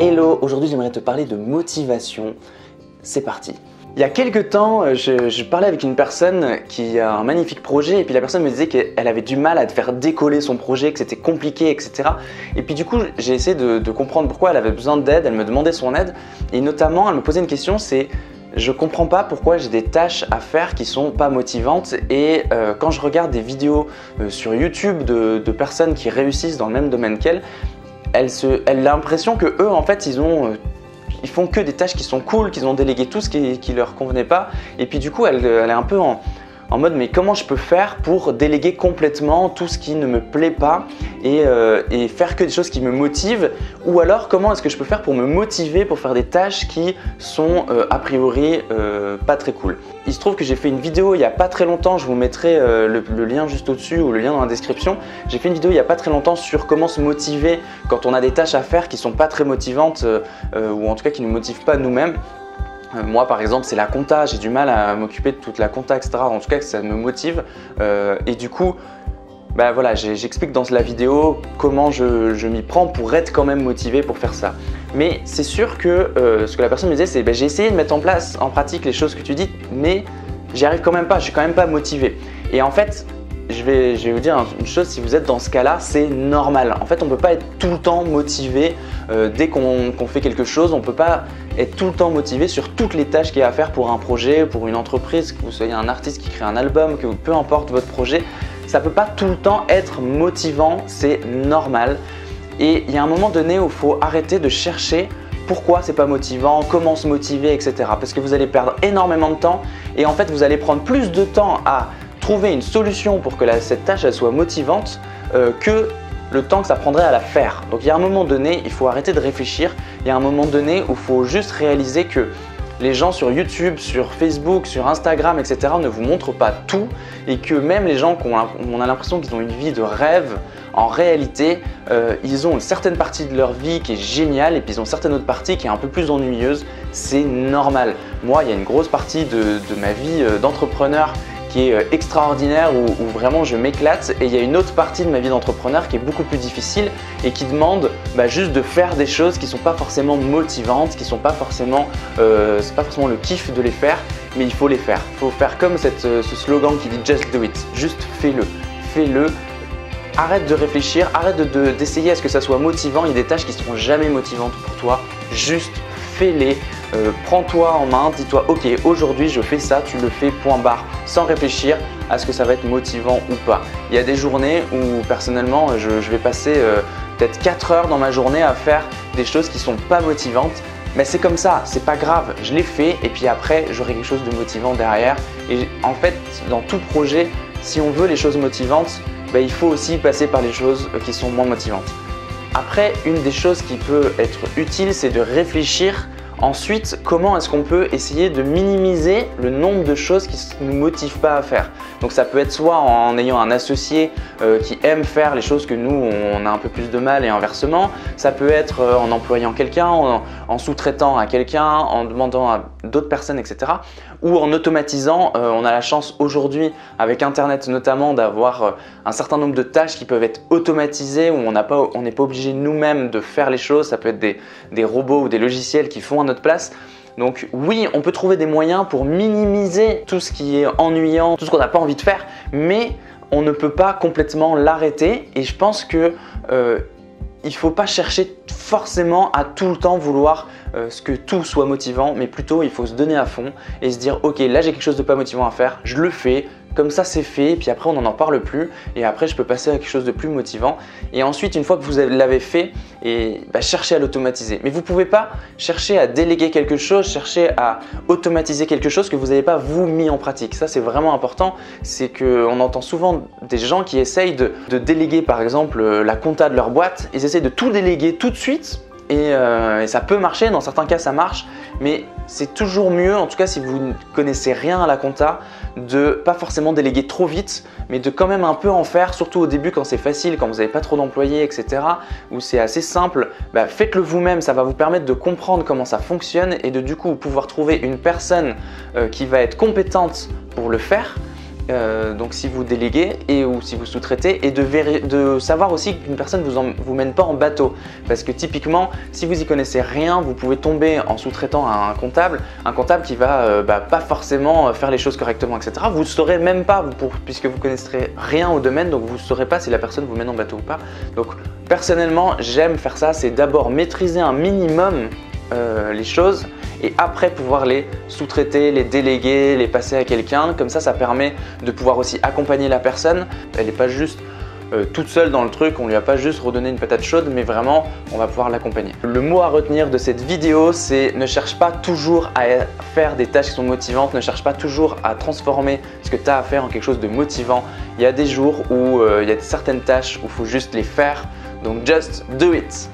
Hello, aujourd'hui j'aimerais te parler de motivation. C'est parti. Il y a quelques temps, je parlais avec une personne qui a un magnifique projet et puis la personne me disait qu'elle avait du mal à faire décoller son projet, que c'était compliqué, etc. Et puis du coup, j'ai essayé de comprendre pourquoi elle avait besoin d'aide, elle me demandait son aide et notamment, elle me posait une question, c'est je comprends pas pourquoi j'ai des tâches à faire qui sont pas motivantes et quand je regarde des vidéos sur YouTube de personnes qui réussissent dans le même domaine qu'elle, elle a l'impression que eux en fait ils font que des tâches qui sont cool, qu'ils ont délégué tout ce qui leur convenait pas et puis du coup elle est un peu en mode mais comment je peux faire pour déléguer complètement tout ce qui ne me plaît pas et faire que des choses qui me motivent, ou alors comment est-ce que je peux faire pour me motiver pour faire des tâches qui sont a priori pas très cool. Il se trouve que j'ai fait une vidéo il n'y a pas très longtemps, je vous mettrai le lien juste au-dessus ou le lien dans la description. J'ai fait une vidéo il n'y a pas très longtemps sur comment se motiver quand on a des tâches à faire qui sont pas très motivantes ou en tout cas qui ne nous motivent pas nous-mêmes. Moi par exemple c'est la compta, j'ai du mal à m'occuper de toute la compta etc. En tout cas que ça me motive et du coup bah voilà, j'explique dans la vidéo comment je m'y prends pour être quand même motivé pour faire ça. Mais c'est sûr que ce que la personne me disait c'est j'ai essayé de mettre en pratique les choses que tu dis mais j'y arrive quand même pas, je suis quand même pas motivé. Et en fait je vais vous dire une chose, si vous êtes dans ce cas-là, c'est normal. En fait, on ne peut pas être tout le temps motivé dès qu'on fait quelque chose. On ne peut pas être tout le temps motivé sur toutes les tâches qu'il y a à faire pour un projet, pour une entreprise, que vous soyez un artiste qui crée un album, que peu importe votre projet. Ça ne peut pas tout le temps être motivant, c'est normal. Et il y a un moment donné où il faut arrêter de chercher pourquoi c'est pas motivant, comment se motiver, etc. Parce que vous allez perdre énormément de temps et en fait, vous allez prendre plus de temps à trouver une solution pour que cette tâche elle soit motivante que le temps que ça prendrait à la faire. Donc il y a un moment donné, il faut arrêter de réfléchir. Il y a un moment donné où il faut juste réaliser que les gens sur YouTube, sur Facebook, sur Instagram, etc. ne vous montrent pas tout et que même les gens on a l'impression qu'ils ont une vie de rêve, en réalité, ils ont une certaine partie de leur vie qui est géniale et puis ils ont une certaine autre partie qui est un peu plus ennuyeuse. C'est normal. Moi, il y a une grosse partie de ma vie d'entrepreneur qui est extraordinaire où vraiment je m'éclate et il y a une autre partie de ma vie d'entrepreneur qui est beaucoup plus difficile et qui demande juste de faire des choses qui ne sont pas forcément motivantes, qui sont pas forcément, c'est pas forcément le kiff de les faire, mais il faut les faire. Il faut faire comme ce slogan qui dit just do it, juste fais-le, fais-le. Arrête de réfléchir, arrête d'essayer à ce que ça soit motivant. Il y a des tâches qui ne seront jamais motivantes pour toi, juste fais-les. Prends-toi en main, dis-toi ok, aujourd'hui je fais ça, tu le fais point barre, sans réfléchir à ce que ça va être motivant ou pas. Il y a des journées où personnellement je vais passer peut-être 4 heures dans ma journée à faire des choses qui sont pas motivantes, mais c'est comme ça, c'est pas grave, je l'ai fait et puis après j'aurai quelque chose de motivant derrière. Et en fait dans tout projet, si on veut les choses motivantes, il faut aussi passer par les choses qui sont moins motivantes. Après, une des choses qui peut être utile, c'est de réfléchir ensuite comment est-ce qu'on peut essayer de minimiser le nombre de choses qui ne nous motivent pas à faire. Donc ça peut être soit en ayant un associé qui aime faire les choses que nous on a un peu plus de mal et inversement. Ça peut être en employant quelqu'un, en sous-traitant à quelqu'un, en demandant à d'autres personnes, etc. Ou en automatisant. On a la chance aujourd'hui avec Internet notamment d'avoir un certain nombre de tâches qui peuvent être automatisées où on n'est pas obligé nous-mêmes de faire les choses. Ça peut être des robots ou des logiciels qui font à notre place. Donc oui, on peut trouver des moyens pour minimiser tout ce qui est ennuyant, tout ce qu'on n'a pas envie de faire, mais on ne peut pas complètement l'arrêter et je pense que il ne faut pas chercher forcément à tout le temps vouloir que tout soit motivant, mais plutôt il faut se donner à fond et se dire ok, là j'ai quelque chose de pas motivant à faire, je le fais, comme ça c'est fait, et puis après on n'en parle plus et après je peux passer à quelque chose de plus motivant. Et ensuite une fois que vous l'avez fait, cherchez à l'automatiser. Mais vous ne pouvez pas chercher à déléguer quelque chose, chercher à automatiser quelque chose que vous n'avez pas vous mis en pratique. Ça c'est vraiment important, c'est qu'on entend souvent des gens qui essayent de déléguer par exemple la compta de leur boîte, ils essayent de tout déléguer tout de suite. Et ça peut marcher, dans certains cas ça marche, mais c'est toujours mieux, en tout cas si vous ne connaissez rien à la compta, de pas forcément déléguer trop vite, mais de quand même un peu en faire, surtout au début quand c'est facile, quand vous n'avez pas trop d'employés, etc. Où c'est assez simple, faites-le vous-même, ça va vous permettre de comprendre comment ça fonctionne et de du coup pouvoir trouver une personne qui va être compétente pour le faire. donc si vous déléguez ou si vous sous-traitez, et de savoir aussi qu'une personne vous mène pas en bateau. Parce que typiquement, si vous y connaissez rien, vous pouvez tomber en sous-traitant à un comptable qui va pas forcément faire les choses correctement, etc. Vous ne saurez même pas, puisque vous connaîtrez rien au domaine, donc vous ne saurez pas si la personne vous mène en bateau ou pas. Donc personnellement, j'aime faire ça, c'est d'abord maîtriser un minimum les choses et après pouvoir les sous-traiter, les déléguer, les passer à quelqu'un. Comme ça permet de pouvoir aussi accompagner la personne. Elle n'est pas juste toute seule dans le truc, on lui a pas juste redonné une patate chaude, mais vraiment on va pouvoir l'accompagner. Le mot à retenir de cette vidéo, c'est ne cherche pas toujours à faire des tâches qui sont motivantes, ne cherche pas toujours à transformer ce que tu as à faire en quelque chose de motivant. Il y a des jours où il y a certaines tâches où il faut juste les faire, donc just do it.